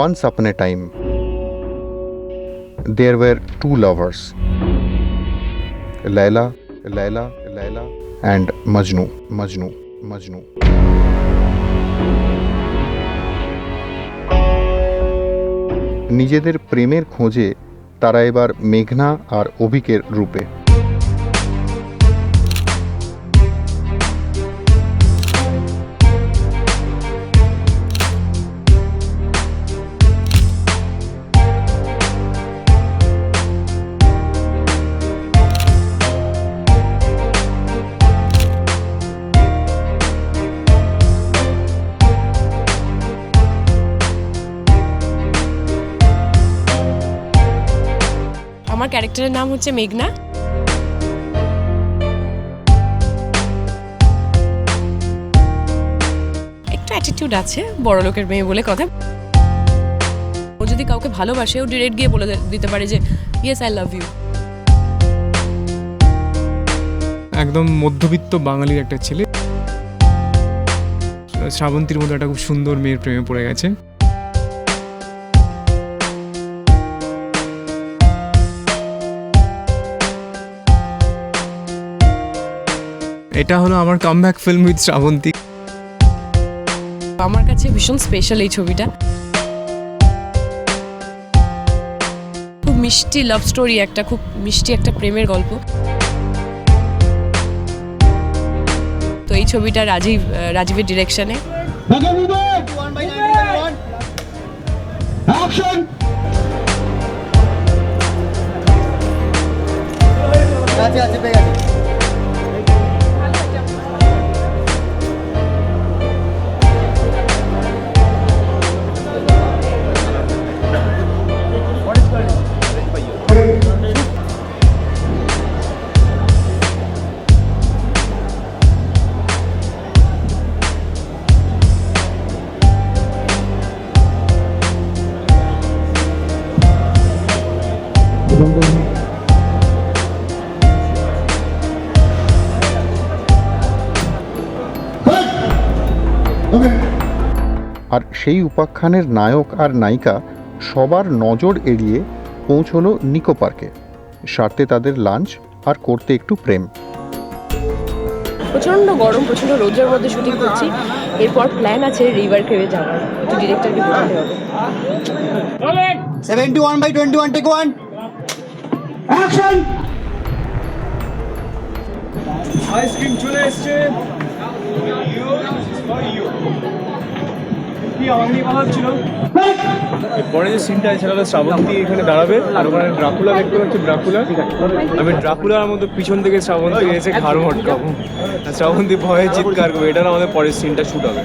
Once upon a time, there were two lovers, Layla and Majnu. নিজেদের প্রেমের খোঁজে তারা এবার মেঘনা আর অভিকের রূপে। আমার ক্যারেক্টারের নাম হচ্ছে মেঘনা। একটু অ্যাটিটিউড আছে, বড় লোকের মেয়ে বলে কথা। ও যদি কাউকে ভালোবাসে ও ডিরেক্ট গিয়ে বলে দিতে পারে যে ইয়েস আই লাভ ইউ। একদম মধ্যবিত্ত বাঙালির একটা ছেলে শ্রাবন্তীর মতো একটা খুব সুন্দর মেয়ের প্রেমে পড়ে গেছে। এটা হলো আমার কামব্যাক ফিল্ম উইথ শ্রাবন্তী। আমার কাছে ভীষণ স্পেশাল এই ছবিটা। খুব মিষ্টি লাভ স্টোরি, একটা খুব মিষ্টি একটা প্রেমের গল্প। তো এই ছবিটা রাজীবের ডিরেকশনে। আর সেই উপাখ্যানের নায়ক আর নায়িকা সবার নজর এড়িয়ে পৌঁছলো নিকো পার্কে, সারতে তাদের লাঞ্চ আর করতে একটু প্রেম। প্রচন্ড গরম, প্রচন্ড রোদের মধ্যে শুটিং করছি। এরপর প্ল্যান আছে রিভার ক্রেভে যাওয়ার, একটু ডিরেক্টরকে বলতে হবে। 71/21 টেক 1 অ্যাকশন। আইসক্রিম চলে এসেছে। কি আমাকে কথা ছিল পরে যে সিনটা আছে সেটা শ্রাবন্তী এখানে দাঁড়াবে আর ওখানে ড্রাকুলা দেখতে পাচ্ছি। আমি ড্রাকুলার মতো পিছন থেকে শ্রাবন্তী এসে ঘাড় মটকাবো, শ্রাবন্তী ভয়ে চিৎকার করবে। এটা আমাদের পরের সিনটা শুট হবে।